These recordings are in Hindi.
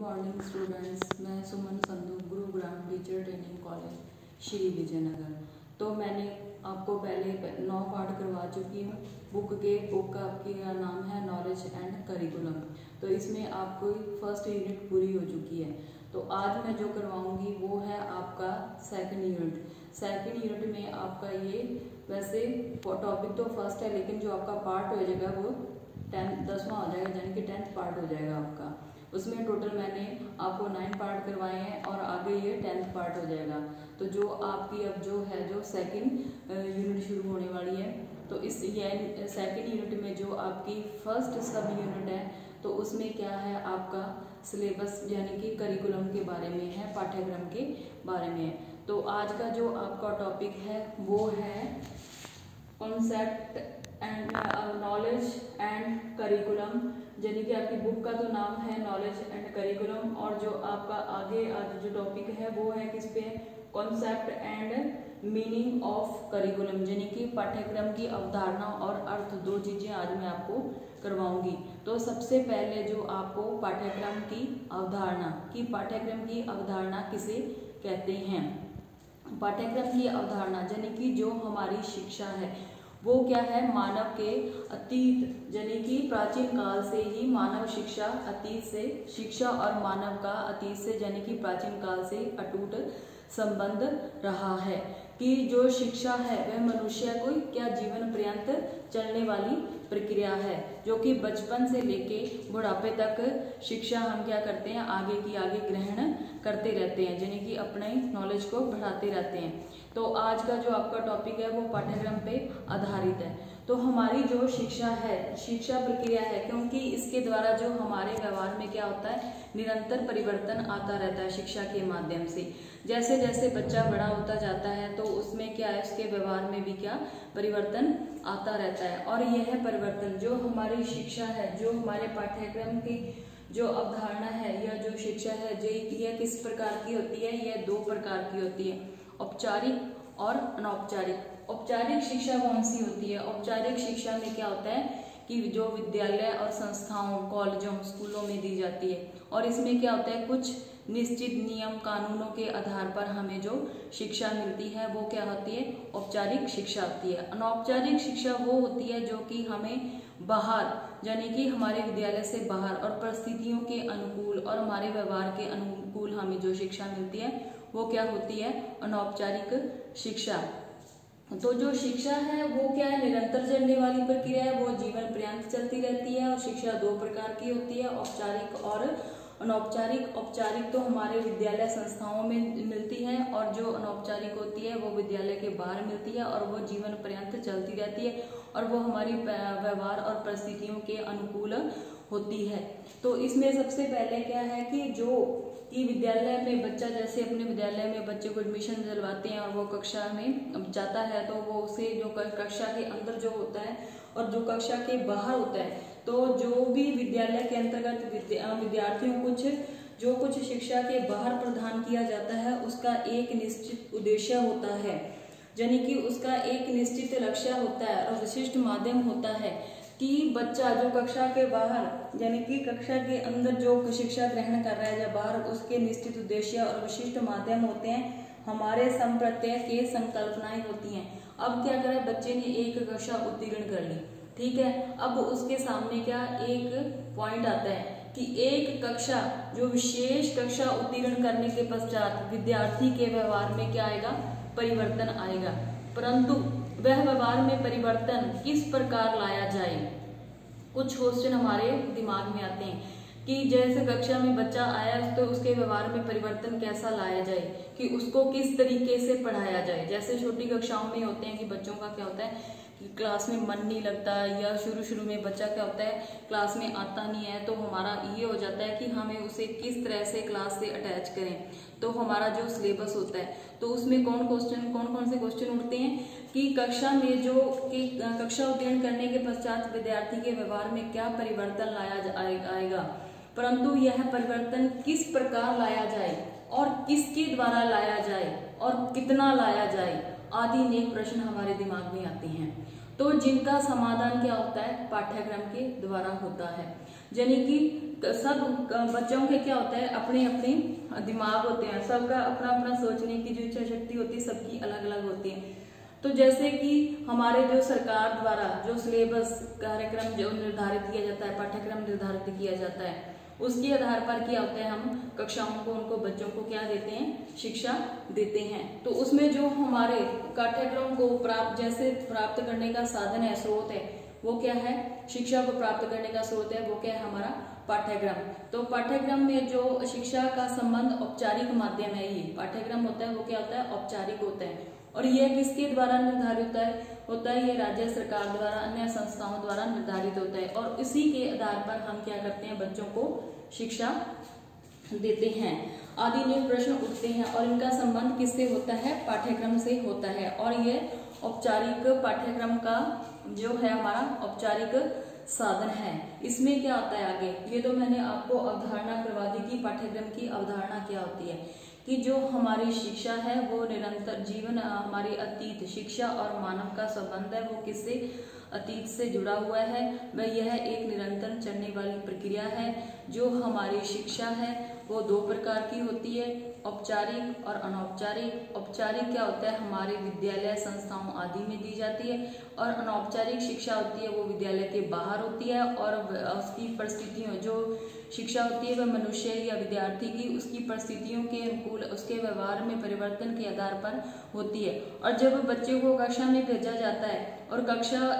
मॉर्निंग स्टूडेंट्स, मैं Suman Sandhu, Gurugram teacher training college Shri Vijaynagar. तो मैंने आपको पहले 9 पार्ट करवा चुकी हूँ। बुक का आपकी नाम है नॉलेज एंड करिकुलम। तो इसमें आपको फर्स्ट यूनिट पूरी हो चुकी है। तो आज मैं जो करवाऊंगी वो है आपका सेकंड यूनिट। सेकंड यूनिट में आपका ये वैसे टॉपिक तो फर्स्ट है, लेकिन जो आपका पार्ट हो जाएगा वो 10वां हो जाएगा, यानी कि 10th पार्ट हो जाएगा आपका। उसमें टोटल मैंने आपको 9 पार्ट करवाए हैं और आगे ये 10th पार्ट हो जाएगा। तो जो आपकी अब जो सेकंड यूनिट शुरू होने वाली है, तो इस सेकंड यूनिट में जो आपकी फर्स्ट सब यूनिट है, तो उसमें क्या है आपका सिलेबस यानी कि करिकुलम के बारे में है, पाठ्यक्रम के बारे में है। तो आज का जो आपका टॉपिक है वो है concept and knowledge and curriculum, यानी कि आपकी बुक का तो नाम है नॉलेज एंड करिकुलम, और जो आपका आगे आज जो टॉपिक है वो है किस पे, concept and meaning of curriculum, यानी कि पाठ्यक्रम की अवधारणा और अर्थ। 2 चीजें आज मैं आपको करवाऊंगी। तो सबसे पहले जो आपको पाठ्यक्रम की अवधारणा किसे कहते हैं। पाठ्यक्रम की अवधारणा यानी कि जो हमारी शिक्षा है वो क्या है, मानव के अतीत यानी कि प्राचीन काल से ही मानव शिक्षा और मानव का अतीत से यानी कि प्राचीन काल से अटूट संबंध रहा है। कि जो शिक्षा है वह मनुष्य को क्या जीवन पर्यंत चलने वाली प्रक्रिया है, जो कि बचपन से लेके बुढ़ापे तक शिक्षा हम क्या करते हैं, आगे की आगे ग्रहण करते रहते हैं, यानी कि अपने नॉलेज को बढ़ाते रहते हैं। तो आज का जो आपका टॉपिक है वो पाठ्यक्रम पे आधारित है। तो हमारी जो शिक्षा है, शिक्षा प्रक्रिया है, क्योंकि इसके द्वारा जो हमारे व्यवहार में क्या होता है, निरंतर परिवर्तन आता रहता है शिक्षा के माध्यम से। जैसे जैसे बच्चा बड़ा होता जाता है तो उसमें क्या है, उसके व्यवहार में भी क्या परिवर्तन आता रहता है। और यह परिवर्तन जो हमारी शिक्षा है, जो हमारे पाठ्यक्रम की जो अवधारणा है या जो शिक्षा है, यह किस प्रकार की होती है, यह 2 प्रकार की होती है, औपचारिक और अनौपचारिक। औपचारिक शिक्षा कौन सी होती है, औपचारिक शिक्षा में क्या होता है कि जो विद्यालय और संस्थाओं, कॉलेजों, स्कूलों में दी जाती है, और इसमें क्या होता है, कुछ निश्चित नियम कानूनों के आधार पर हमें जो शिक्षा मिलती है वो क्या होती है, औपचारिक शिक्षा होती है। अनौपचारिक शिक्षा वो होती है जो कि हमें बाहर यानी कि हमारे विद्यालय से बाहर और परिस्थितियों के अनुकूल और हमारे व्यवहार के अनुकूल हमें जो शिक्षा मिलती है वो क्या होती है, अनौपचारिक शिक्षा। तो जो शिक्षा है वो क्या है, निरंतर चलने वाली प्रक्रिया है, वो जीवन पर्यंत चलती रहती है। और शिक्षा 2 प्रकार की होती है, औपचारिक और अनौपचारिक। औपचारिक तो हमारे विद्यालय संस्थाओं में मिलती है, और जो अनौपचारिक होती है वो विद्यालय के बाहर मिलती है, और वो जीवन पर्यंत चलती रहती है, और वो हमारी व्यवहार और परिस्थितियों के अनुकूल होती है। तो इसमें सबसे पहले क्या है कि विद्यालय में बच्चा, जैसे अपने विद्यालय में बच्चे को एडमिशन दिलवाते हैं और वो कक्षा में जाता है, तो वो उसे जो कक्षा के अंदर जो होता है और जो कक्षा के बाहर होता है, तो जो भी विद्यालय के अंतर्गत विद्यार्थियों कुछ शिक्षा के बाहर प्रदान किया जाता है, उसका एक निश्चित उद्देश्य होता है, यानी कि उसका एक निश्चित लक्ष्य होता है और विशिष्ट माध्यम होता है कि बच्चा जो कक्षा के बाहर यानी कि कक्षा के अंदर जो शिक्षा ग्रहण कर रहा है या बाहर, उसके निश्चित उद्देश्य और विशिष्ट माध्यम होते हैं, हमारे संप्रत्यय के संकल्पनाएं होती हैं। अब क्या करें, बच्चे ने एक कक्षा उत्तीर्ण कर ली, ठीक है, अब उसके सामने क्या एक पॉइंट आता है कि एक कक्षा जो विशेष कक्षा उत्तीर्ण करने के पश्चात विद्यार्थी के व्यवहार में क्या आएगा, परिवर्तन आएगा। परंतु वह व्यवहार में परिवर्तन किस प्रकार लाया जाए, कुछ क्वेश्चन हमारे दिमाग में आते हैं कि जैसे कक्षा में बच्चा आया तो उसके व्यवहार में परिवर्तन कैसा लाया जाए, कि उसको किस तरीके से पढ़ाया जाए। जैसे छोटी कक्षाओं में होते हैं कि बच्चों का क्या होता है कि क्लास में मन नहीं लगता, या शुरू में बच्चा क्या होता है क्लास में आता नहीं है, तो हमारा ये हो जाता है कि हमें उसे किस तरह से क्लास से अटैच करें। तो हमारा जो सिलेबस होता है तो उसमें कौन कौन से क्वेश्चन उठते हैं कि कक्षा में कक्षा उत्तीर्ण करने के पश्चात विद्यार्थी के व्यवहार में क्या परिवर्तन लाया आएगा, परंतु यह परिवर्तन किस प्रकार लाया जाए और किसके द्वारा लाया जाए और कितना लाया जाए, आदि अनेक प्रश्न हमारे दिमाग में आते हैं। तो जिनका समाधान क्या होता है, पाठ्यक्रम के द्वारा होता है। यानी कि सब बच्चों के क्या होता है, अपने अपने दिमाग होते हैं, सबका अपना अपना सोचने की जो इच्छा शक्ति होती है सबकी अलग अलग होती है। तो जैसे कि हमारे जो सरकार द्वारा जो सिलेबस कार्यक्रम जो निर्धारित किया जाता है, पाठ्यक्रम निर्धारित किया जाता है, उसके आधार पर क्या होता है, हम कक्षाओं को उनको बच्चों को क्या देते हैं, शिक्षा देते हैं। तो उसमें जो हमारे पाठ्यक्रम को प्राप्त करने का साधन है, स्रोत है, वो क्या है, शिक्षा को प्राप्त करने का स्रोत है, वो क्या है, हमारा पाठ्यक्रम। तो पाठ्यक्रम में जो शिक्षा का संबंध औपचारिक माध्यम है, ये पाठ्यक्रम होता है वो क्या होता है, औपचारिक होता है। और यह किसके द्वारा निर्धारित होता है, ये राज्य सरकार द्वारा, अन्य संस्थाओं द्वारा निर्धारित होता है। और इसी के आधार पर हम क्या करते हैं, बच्चों को शिक्षा देते हैं। आदि अनेक प्रश्न उठते हैं और इनका संबंध किससे होता है, पाठ्यक्रम से होता है। और यह औपचारिक पाठ्यक्रम का जो है हमारा औपचारिक साधन है। इसमें क्या होता है आगे, ये तो मैंने आपको अवधारणा करवा दी कि पाठ्यक्रम की अवधारणा क्या होती है, कि जो हमारी शिक्षा है वो निरंतर जीवन, हमारी अतीत शिक्षा और मानव का संबंध है वो किससे, अतीत से जुड़ा हुआ है। वह यह एक निरंतर चलने वाली प्रक्रिया है। जो हमारी शिक्षा है वो दो प्रकार की होती है, औपचारिक और अनौपचारिक। औपचारिक क्या होता है, हमारे विद्यालय संस्थाओं आदि में दी जाती है, और अनौपचारिक शिक्षा होती है वो विद्यालय के बाहर होती है। और उसकी परिस्थितियों, जो शिक्षा होती है वह मनुष्य या विद्यार्थी की उसकी परिस्थितियों के अनुकूल उसके व्यवहार में परिवर्तन के आधार पर होती है। और जब बच्चे को कक्षा में भेजा जाता है और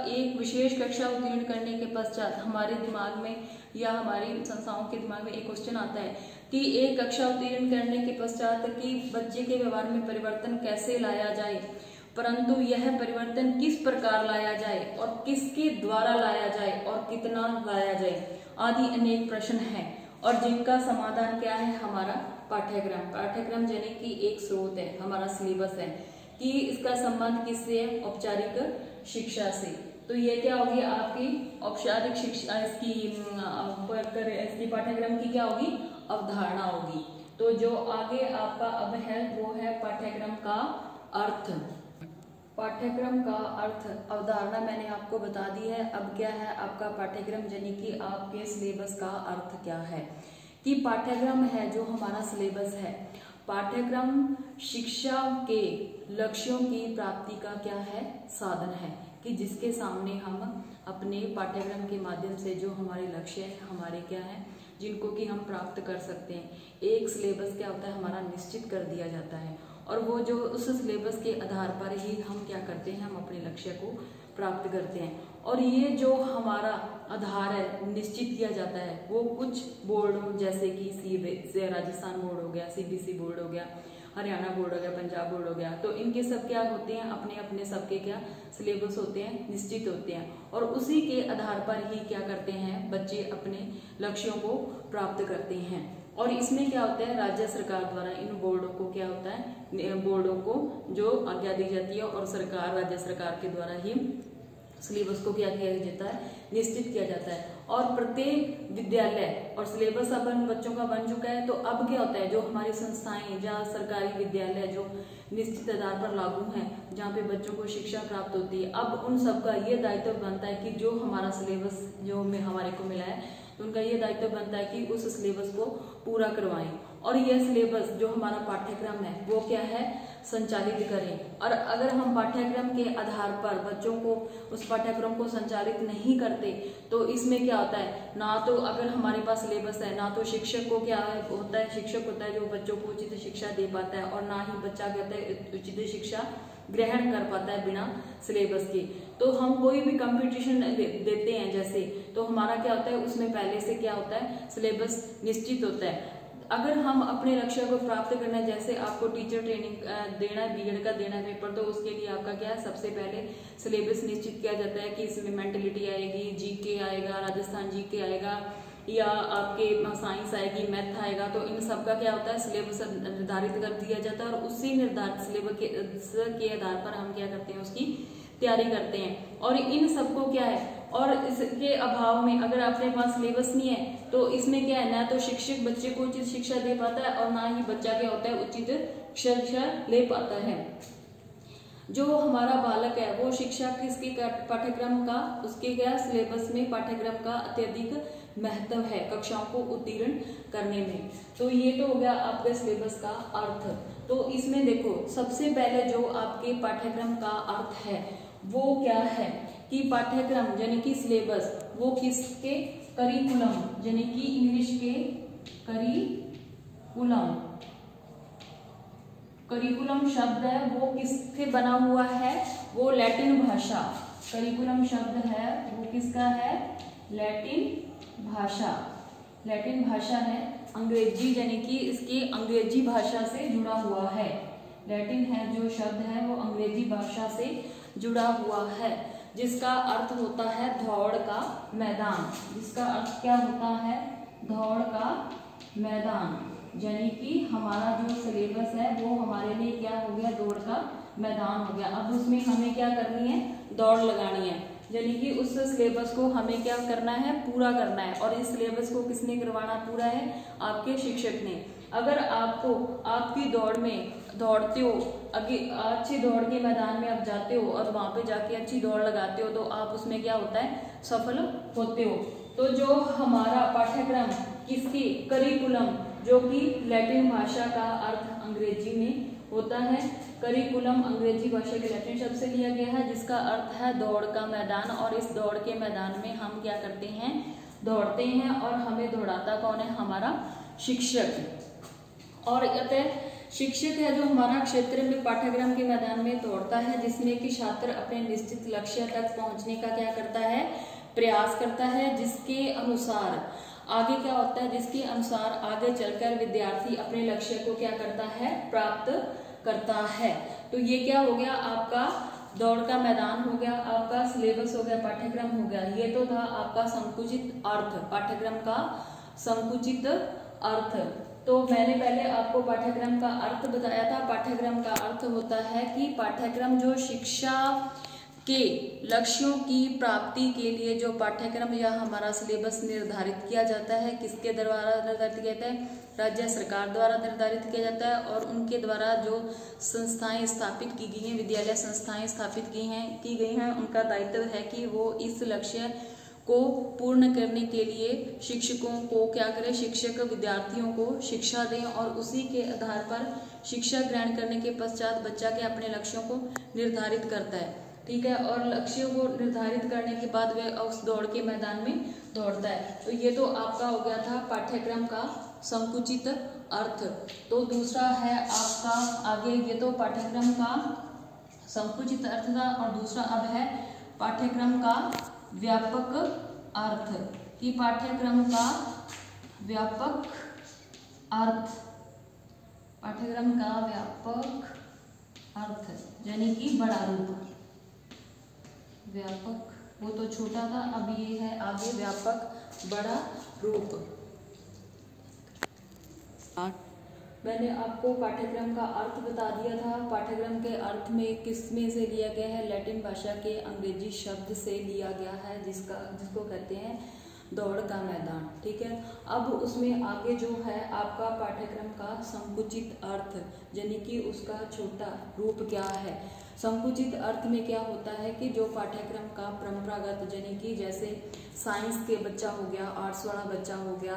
एक विशेष कक्षा उत्तीर्ण करने के पश्चात हमारे दिमाग में या हमारी संस्थाओं के दिमाग में एक क्वेश्चन आता है कि एक कक्षा उत्तीर्ण करने के पश्चात कि बच्चे के व्यवहार में परिवर्तन कैसे लाया जाए, परंतु यह परिवर्तन किस प्रकार लाया जाए और किसके द्वारा लाया जाए और कितना लाया जाए, आदि अनेक प्रश्न हैं। और जिनका समाधान क्या है, हमारा पाठ्यक्रम। पाठ्यक्रम यानी कि एक स्रोत है, हमारा सिलेबस है, कि इसका संबंध किससे है, औपचारिक शिक्षा से। तो ये क्या होगी आपकी औपचारिक शिक्षा, इसकी पाठ्यक्रम की क्या होगी, अवधारणा होगी। तो जो आगे आपका अब है वो है पाठ्यक्रम का अर्थ। पाठ्यक्रम का अर्थ, अवधारणा मैंने आपको बता दी है। अब क्या है आपका पाठ्यक्रम, यानी कि आपके सिलेबस का अर्थ क्या है, कि पाठ्यक्रम है जो हमारा सिलेबस है। पाठ्यक्रम शिक्षा के लक्ष्यों की प्राप्ति का क्या है, साधन है, कि जिसके सामने हम अपने पाठ्यक्रम के माध्यम से जो हमारे लक्ष्य है, हमारे क्या है, जिनको कि हम प्राप्त कर सकते हैं। एक सिलेबस क्या होता है, हमारा निश्चित कर दिया जाता है, और वो जो उस सिलेबस के आधार पर ही हम क्या करते हैं, हम अपने लक्ष्य को प्राप्त करते हैं। और ये जो हमारा आधार है निश्चित किया जाता है, वो कुछ बोर्ड जैसे कि राजस्थान बोर्ड हो गया, सीबीएसई बोर्ड हो गया, हरियाणा बोर्ड हो गया, पंजाब बोर्ड हो गया, तो इनके सब क्या होते हैं, अपने अपने सबके क्या सिलेबस होते हैं, निश्चित होते हैं। और उसी के आधार पर ही क्या करते हैं, बच्चे अपने लक्ष्यों को प्राप्त करते हैं। और इसमें क्या होता है, राज्य सरकार द्वारा इन बोर्डों को क्या होता है, बोर्डों को जो आज्ञा दी जाती है, और सरकार, राज्य सरकार के द्वारा ही सिलेबस को क्या किया जाता है, निश्चित किया जाता है। और प्रत्येक विद्यालय और सिलेबस अब बच्चों का बन चुका है। तो अब क्या होता है, जो हमारी संस्थाएं, जहाँ सरकारी विद्यालय जो निश्चित आधार पर लागू हैं, जहाँ पे बच्चों को शिक्षा प्राप्त होती है, अब उन सबका ये दायित्व बनता है कि जो हमारा सिलेबस जो हमारे को मिला है, तो उनका ये दायित्व बनता है कि उस सिलेबस को पूरा करवाएं। और यह सिलेबस जो हमारा पाठ्यक्रम है वो क्या है, संचालित करें। और अगर हम पाठ्यक्रम के आधार पर बच्चों को उस पाठ्यक्रम को संचालित नहीं करते, तो इसमें क्या होता है, ना तो अगर हमारे पास सिलेबस है, ना तो शिक्षक को क्या होता है, शिक्षक होता है जो बच्चों को उचित शिक्षा दे पाता है, और ना ही बच्चा कहता है उचित शिक्षा ग्रहण कर पाता है बिना सिलेबस के। तो हम कोई भी कंपटीशन देते हैं जैसे, तो हमारा क्या होता है, उसमें पहले से क्या होता है, सिलेबस निश्चित होता है। अगर हम अपने लक्ष्य को प्राप्त करना है, जैसे आपको टीचर ट्रेनिंग देना है, बीएड का देना है पेपर, तो उसके लिए आपका क्या है, सबसे पहले सिलेबस निश्चित किया जाता है कि इसमें मेंटलिटी आएगी, जीके आएगा, राजस्थान जीके आएगा, या आपके साइंस आएगी, मैथ आएगा। तो इन सब का क्या होता है, सिलेबस निर्धारित कर दिया जाता है, और उसी निर्धारित सिलेबस के आधार पर हम क्या करते हैं, उसकी तैयारी करते हैं। और इन सबको क्या है, और इसके अभाव में अगर अपने पास सिलेबस नहीं है, तो इसमें क्या है, ना तो शिक्षक बच्चे को उचित शिक्षा दे पाता है, और ना ही बच्चा क्या होता है, उचित शिक्षा ले पाता है। जो हमारा बालक है वो शिक्षा किसके पाठ्यक्रम का, उसके क्या सिलेबस में पाठ्यक्रम का अत्यधिक महत्व है कक्षाओं को उत्तीर्ण करने में। तो ये तो हो गया आपके सिलेबस का अर्थ। तो इसमें देखो सबसे पहले जो आपके पाठ्यक्रम का अर्थ है वो क्या है कि पाठ्यक्रम यानी कि सिलेबस वो किसके करिकुलम यानी कि इंग्लिश के करिकुलम शब्द है वो किससे बना हुआ है, वो लैटिन भाषा। करिकुलम शब्द है वो किसका है, लैटिन भाषा है, अंग्रेजी यानी कि इसकी अंग्रेजी भाषा से जुड़ा हुआ है। लैटिन है जो शब्द है वो अंग्रेजी भाषा से जुड़ा हुआ है, जिसका अर्थ होता है दौड़ का मैदान। जिसका अर्थ क्या होता है, दौड़ का मैदान। यानी कि हमारा जो सिलेबस है वो हमारे लिए क्या हो गया, दौड़ का मैदान हो गया। अब उसमें हमें क्या करनी है, दौड़ लगानी है। यानी कि उस सिलेबस को हमें क्या करना है, पूरा करना है। और इस सिलेबस को किसने करवाना पूरा है, आपके शिक्षक ने। अगर आपको आपकी दौड़ में दौड़ते हो, अच्छी दौड़ के मैदान में आप जाते हो और वहां पे जाके अच्छी दौड़ लगाते हो तो आप उसमें क्या होता है, सफल होते हो। तो जो हमारा पाठ्यक्रम किसकी करिकुलम, जो कि लैटिन भाषा का अर्थ अंग्रेजी में होता है। करिकुलम अंग्रेजी भाषा के लैटिन शब्द से लिया गया है, जिसका अर्थ है दौड़ का मैदान। और इस दौड़ के मैदान में हम क्या करते हैं, दौड़ते हैं। और हमें दौड़ाता कौन है, हमारा शिक्षक। और अतः शिक्षक है जो हमारा क्षेत्र में पाठ्यक्रम के मैदान में दौड़ता है, जिसमें कि छात्र अपने निश्चित लक्ष्य तक पहुंचने का क्या करता है, प्रयास करता है। जिसके अनुसार आगे क्या होता है, जिसके अनुसार आगे चलकर विद्यार्थी अपने लक्ष्य को क्या करता है, प्राप्त करता है। तो ये क्या हो गया, आपका दौड़ का मैदान हो गया, आपका सिलेबस हो गया, पाठ्यक्रम हो गया। ये तो था आपका संकुचित अर्थ, पाठ्यक्रम का संकुचित अर्थ। तो मैंने पहले आपको पाठ्यक्रम का अर्थ बताया था। पाठ्यक्रम का अर्थ होता है कि पाठ्यक्रम जो शिक्षा के लक्ष्यों की प्राप्ति के लिए जो पाठ्यक्रम या हमारा सिलेबस निर्धारित किया जाता है, किसके द्वारा निर्धारित किया जाता है, राज्य सरकार द्वारा निर्धारित किया जाता है। और उनके द्वारा जो संस्थाएं स्थापित की गई हैं, विद्यालय संस्थाएं स्थापित की गई हैं, उनका दायित्व है कि वो इस लक्ष्य को पूर्ण करने के लिए शिक्षकों को क्या करें, शिक्षक विद्यार्थियों को शिक्षा दें और उसी के आधार पर शिक्षा ग्रहण करने के पश्चात बच्चा के अपने लक्ष्यों को निर्धारित करता है। ठीक है, और लक्ष्यों को निर्धारित करने के बाद वह उस दौड़ के मैदान में दौड़ता है। तो ये तो आपका हो गया था पाठ्यक्रम का संकुचित अर्थ। तो दूसरा है आपका आगे, ये तो पाठ्यक्रम का संकुचित अर्थ था। और दूसरा अब है पाठ्यक्रम का व्यापक अर्थ, कि पाठ्यक्रम का व्यापक अर्थ, पाठ्यक्रम का व्यापक अर्थ यानी कि बड़ा रूप। व्यापक वो तो छोटा था, अब ये है आगे व्यापक बड़ा रूप। मैंने आपको पाठ्यक्रम का अर्थ बता दिया था। पाठ्यक्रम के अर्थ में किस में से लिया गया है, लैटिन भाषा के अंग्रेजी शब्द से लिया गया है, जिसको कहते हैं दौड़ का मैदान। ठीक है, अब उसमें आगे जो है आपका पाठ्यक्रम का संकुचित अर्थ यानी कि उसका छोटा रूप क्या है। संकुचित अर्थ में क्या होता है कि जो पाठ्यक्रम का परंपरागत यानी कि जैसे साइंस के बच्चा हो गया, आर्ट्स वाला बच्चा हो गया,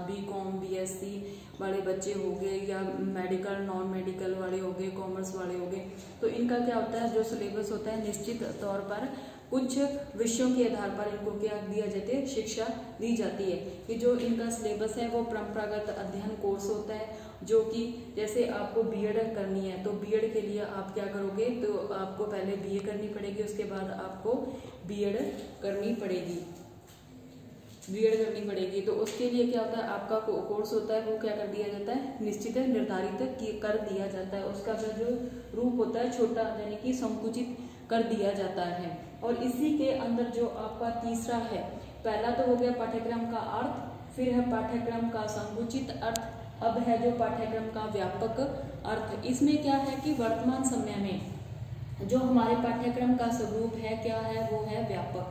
बीकॉम बीएससी वाले बच्चे हो गए, या मेडिकल नॉन मेडिकल वाले हो गए, कॉमर्स वाले हो गए, तो इनका क्या होता है, जो सिलेबस होता है निश्चित तौर पर कुछ विषयों के आधार पर इनको क्या दिया जाता है, शिक्षा दी जाती है। कि जो इनका सिलेबस है वो परंपरागत अध्ययन कोर्स होता है, जो कि जैसे आपको बीएड करनी है तो बीएड के लिए आप क्या करोगे, तो आपको पहले बीए करनी पड़ेगी, उसके बाद आपको बीएड करनी पड़ेगी, तो उसके लिए क्या होता है, आपका कोर्स होता है वो क्या कर दिया जाता है, निश्चित निर्धारित कर दिया जाता है। उसका जो रूप होता है छोटा यानी कि संकुचित कर दिया जाता है। और इसी के अंदर जो आपका तीसरा है, पहला तो हो गया पाठ्यक्रम का अर्थ, फिर है पाठ्यक्रम का संकुचित अर्थ, अब है जो पाठ्यक्रम का व्यापक अर्थ। इसमें क्या है कि वर्तमान समय में जो हमारे पाठ्यक्रम का स्वरूप है क्या है, वो है व्यापक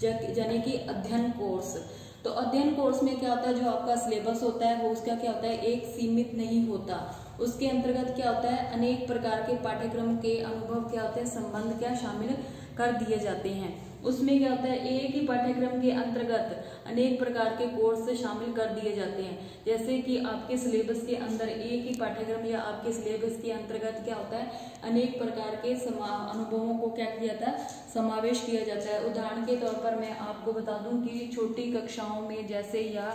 यानी कि अध्ययन कोर्स। तो अध्ययन कोर्स में क्या होता है, जो आपका सिलेबस होता है वो उसका क्या होता है, एक सीमित नहीं होता। उसके अंतर्गत क्या होता है, अनेक प्रकार के पाठ्यक्रम के अनुभव क्या होते हैं, संबंध क्या शामिल कर दिए जाते हैं। उसमें क्या होता है, एक ही पाठ्यक्रम के अंतर्गत अनेक प्रकार के कोर्स शामिल कर दिए जाते हैं। जैसे कि आपके सिलेबस के अंदर एक ही पाठ्यक्रम या आपके सिलेबस के अंतर्गत क्या होता है, अनेक प्रकार के अनुभवों को क्या किया जाता है, समावेश किया जाता है। उदाहरण के तौर पर मैं आपको बता दूं कि छोटी कक्षाओं में जैसे या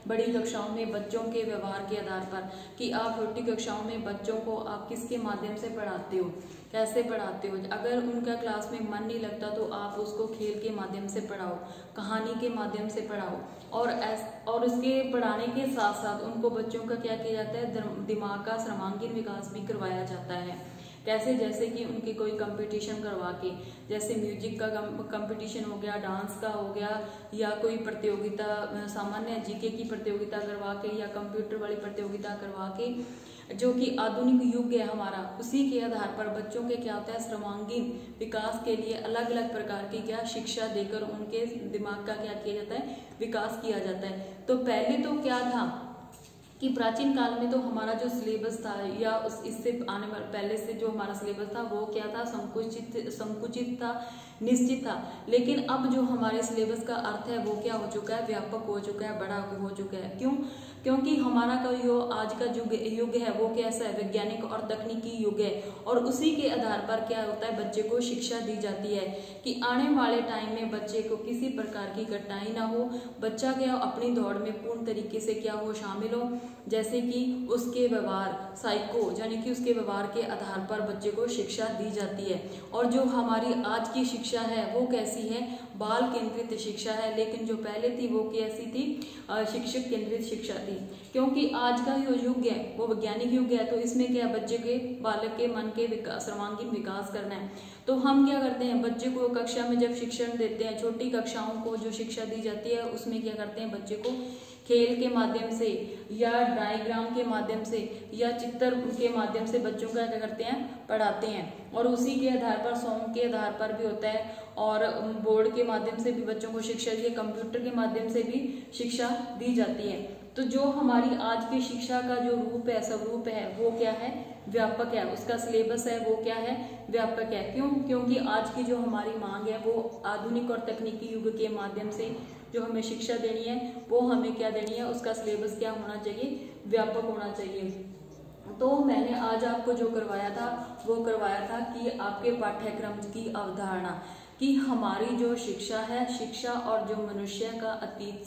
बड़ी कक्षाओं में बच्चों के व्यवहार के आधार पर, कि आप छोटी कक्षाओं में बच्चों को आप किसके माध्यम से पढ़ाते हो, कैसे पढ़ाते हो। अगर उनका क्लास में मन नहीं लगता तो आप उसको खेल के माध्यम से पढ़ाओ, कहानी के माध्यम से पढ़ाओ, और उसके पढ़ाने के साथ साथ उनको बच्चों का क्या किया जाता है, दिमाग का सर्वांगीण विकास भी करवाया जाता है। कैसे, जैसे कि उनके कोई कंपटीशन करवा के, जैसे म्यूजिक का कंपटीशन हो गया, डांस का हो गया, या कोई प्रतियोगिता, सामान्य जीके की प्रतियोगिता करवा के, या कंप्यूटर वाली प्रतियोगिता करवा के, जो कि आधुनिक युग है हमारा, उसी के आधार पर बच्चों के क्या होता है, सर्वांगीण विकास के लिए अलग अलग प्रकार की क्या शिक्षा देकर उनके दिमाग का क्या किया जाता है, विकास किया जाता है। तो पहले तो क्या था कि प्राचीन काल में तो हमारा जो सिलेबस था, या इससे आने वाले पहले से जो हमारा सिलेबस था वो क्या था, संकुचित था, निश्चित था। लेकिन अब जो हमारे सिलेबस का अर्थ है वो क्या हो चुका है, व्यापक हो चुका है, बड़ा हो चुका है। क्यों? क्योंकि हमारा का जो आज का युग है वो कैसा है, वैज्ञानिक और तकनीकी युग है, और उसी के आधार पर क्या होता है, बच्चे को शिक्षा दी जाती है कि आने वाले टाइम में बच्चे को किसी प्रकार की कठिनाई ना हो, बच्चा क्या अपनी दौड़ में पूर्ण तरीके से क्या हो, शामिल हो। जैसे कि उसके व्यवहार, साइको यानी कि उसके व्यवहार के आधार पर बच्चे को शिक्षा दी जाती है। और जो हमारी आज की शिक्षा है वो कैसी है, बाल केंद्रित शिक्षा है, लेकिन जो पहले थी वो कैसी थी, शिक्षक केंद्रित शिक्षा थी। क्योंकि आज का जो युग है वो वैज्ञानिक युग है, तो इसमें क्या बच्चे के, बालक के मन के सर्वांगीण विकास करना है। तो हम क्या करते हैं, बच्चे को कक्षा में जब शिक्षण देते हैं, छोटी कक्षाओं को जो शिक्षा दी जाती है उसमें क्या करते हैं, बच्चे को खेल के माध्यम से, या डायग्राम के माध्यम से, या चित्र के माध्यम से बच्चों का क्या करते हैं, पढ़ाते हैं। और उसी के आधार पर, सॉन्ग के आधार पर भी होता है, और बोर्ड के माध्यम से भी बच्चों को शिक्षा दी, कंप्यूटर के माध्यम से भी शिक्षा दी जाती है। तो जो हमारी आज की शिक्षा का जो रूप है, स्वरूप है, वो क्या है, व्यापक है। उसका सिलेबस है वो क्या है, व्यापक है। क्यों? क्योंकि आज की जो हमारी मांग है वो आधुनिक और तकनीकी युग के माध्यम से जो हमें शिक्षा देनी है वो हमें क्या देनी है, उसका सिलेबस क्या होना चाहिए, व्यापक होना चाहिए। तो मैंने आज आपको जो करवाया था वो करवाया था कि आपके पाठ्यक्रम की अवधारणा, कि हमारी जो शिक्षा है, शिक्षा और जो मनुष्य का अतीत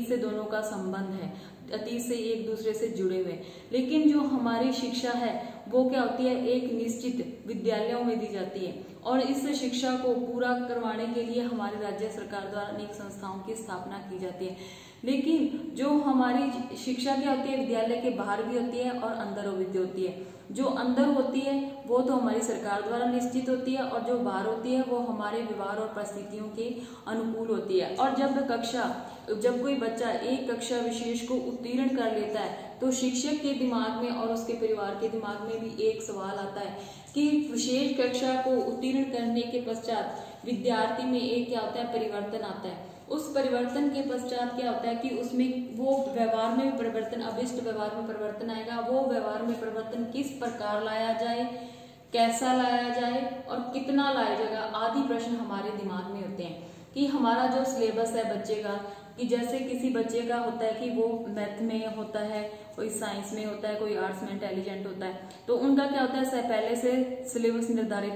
से दोनों का संबंध है, अतीत से एक दूसरे से जुड़े हुए। लेकिन जो हमारी शिक्षा है वो क्या होती है, एक निश्चित विद्यालयों में दी जाती है, और इस शिक्षा को पूरा करवाने के लिए हमारे राज्य सरकार द्वारा अनेक संस्थाओं की स्थापना की जाती है। लेकिन जो हमारी शिक्षा क्या होती है, विद्यालय के बाहर भी होती है और अंदर भी होती है। जो अंदर होती है वो तो हमारी सरकार द्वारा निश्चित होती है, और जो बाहर होती है वो हमारे व्यवहार और परिस्थितियों के अनुकूल होती है। और जब कोई बच्चा एक कक्षा विशेष को उत्तीर्ण कर लेता है तो शिक्षक के दिमाग में और उसके परिवार के दिमाग में भी एक सवाल आता है कि विशेष कक्षा को उत्तीर्ण करने के पश्चात विद्यार्थी में एक क्या होता है, परिवर्तन आता है। उस परिवर्तन के पश्चात क्या होता है कि उसमें वो व्यवहार में परिवर्तन, अभिष्ट व्यवहार में परिवर्तन आएगा। वो व्यवहार में परिवर्तन किस प्रकार लाया जाए, कैसा लाया जाए और कितना लाया जाएगा, आदि प्रश्न हमारे दिमाग में होते हैं। कि हमारा जो सिलेबस है बच्चे का, कि जैसे किसी बच्चे का होता है कि वो मैथ में होता है, कोई साइंस में होता है, कोई आर्ट्स में इंटेलिजेंट होता है, तो उनका क्या होता है, पहले से सिलेबस निर्धारित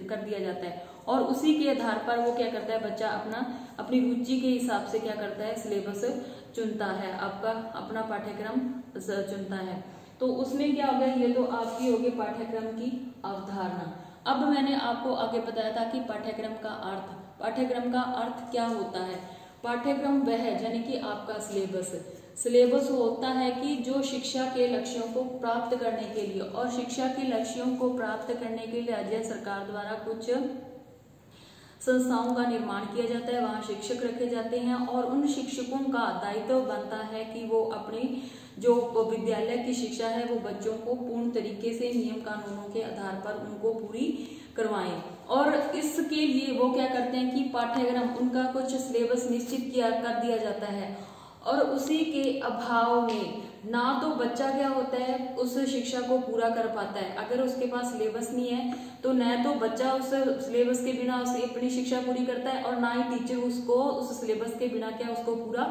कर दिया जाता है, और उसी के आधार पर वो क्या करता है, बच्चा अपनी रुचि के हिसाब से क्या करता है, सिलेबस चुनता है, आपका अपना पाठ्यक्रम चुनता है। तो उसमें क्या हो गया, ये तो आपकी होगी पाठ्यक्रम की अवधारणा। अब मैंने आपको आगे बताया था कि पाठ्यक्रम का अर्थ क्या होता है। पाठ्यक्रम वह यानी कि आपका सिलेबस होता है कि जो शिक्षा के लक्ष्यों को प्राप्त करने के लिए, और शिक्षा के लक्ष्यों को प्राप्त करने के लिए राज्य सरकार द्वारा कुछ संस्थाओं का निर्माण किया जाता है, वहाँ शिक्षक रखे जाते हैं, और उन शिक्षकों का दायित्व बनता है कि वो अपनी जो विद्यालय की शिक्षा है वो बच्चों को पूर्ण तरीके से नियम कानूनों के आधार पर उनको पूरी करवाएं। और इसके लिए वो क्या करते हैं कि पाठ्यक्रम, उनका कुछ सिलेबस निश्चित कर दिया जाता है, और उसी के अभाव में ना तो बच्चा क्या होता है उस शिक्षा को पूरा कर पाता है, अगर उसके पास सिलेबस नहीं है तो न तो बच्चा उस सिलेबस के बिना उसकी अपनी शिक्षा पूरी करता है और ना ही टीचर उसको उस सिलेबस के बिना क्या उसको पूरा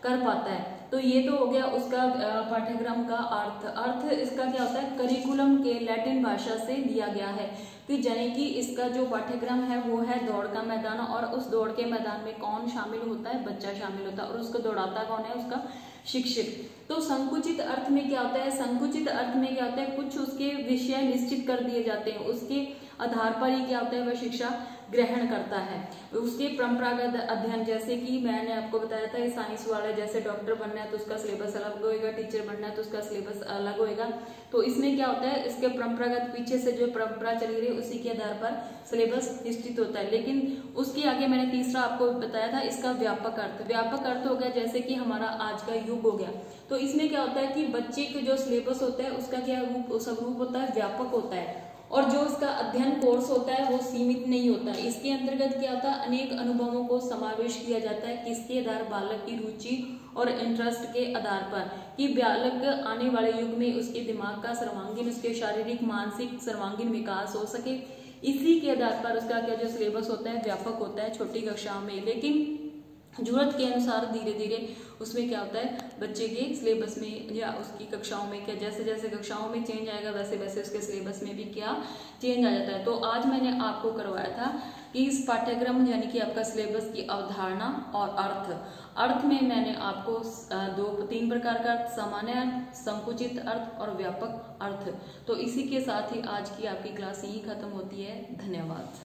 कर पाता है। तो ये तो हो गया उसका पाठ्यक्रम का अर्थ इसका क्या होता है, करिकुलम के लैटिन भाषा से लिया गया है कि यानी कि इसका जो पाठ्यक्रम है वो है दौड़ का मैदान, और उस दौड़ के मैदान में कौन शामिल होता है, बच्चा शामिल होता है, और उसको दौड़ाता कौन है, उसका शिक्षक। तो संकुचित अर्थ में क्या होता है, संकुचित अर्थ में क्या होता है, कुछ उसके विषय निश्चित कर दिए जाते हैं, उसके आधार पर ही क्या होता है वह शिक्षा ग्रहण करता है। उसके परंपरागत अध्ययन, जैसे कि मैंने आपको बताया था साइंस वाले, जैसे डॉक्टर बनना है तो उसका सिलेबस अलग होएगा, टीचर बनना है तो उसका सिलेबस अलग होएगा। तो इसमें क्या होता है, इसके परंपरागत पीछे से जो परंपरा चली रही है उसी के आधार पर सिलेबस निश्चित होता है। लेकिन उसके आगे मैंने तीसरा आपको बताया था इसका व्यापक अर्थ। व्यापक अर्थ हो गया जैसे कि हमारा आज का युग हो गया, तो इसमें क्या होता है कि बच्चे के जो सिलेबस होता है उसका क्या रूप स्वरूप होता है, व्यापक होता है, और जो उसका अध्ययन कोर्स होता है वो सीमित नहीं होता है। इसके अंतर्गत क्या होता है, अनेक अनुभवों को समावेश किया जाता है, किसके आधार, बालक की रुचि और इंटरेस्ट के आधार पर, कि बालक आने वाले युग में उसके दिमाग का सर्वांगीण, उसके शारीरिक मानसिक सर्वांगीण विकास हो सके। इसी के आधार पर उसका क्या जो सिलेबस होता है व्यापक होता है छोटी कक्षाओं में, लेकिन जरूरत के अनुसार धीरे धीरे उसमें क्या होता है बच्चे के सिलेबस में या उसकी कक्षाओं में क्या, जैसे जैसे कक्षाओं में चेंज आएगा वैसे वैसे उसके सिलेबस में भी क्या चेंज आ जाता है। तो आज मैंने आपको करवाया था कि इस पाठ्यक्रम यानी कि आपका सिलेबस की अवधारणा और अर्थ में मैंने आपको 3 प्रकार का अर्थ, सामान्य अर्थ, संकुचित अर्थ और व्यापक अर्थ। तो इसी के साथ ही आज की आपकी क्लास यही खत्म होती है। धन्यवाद।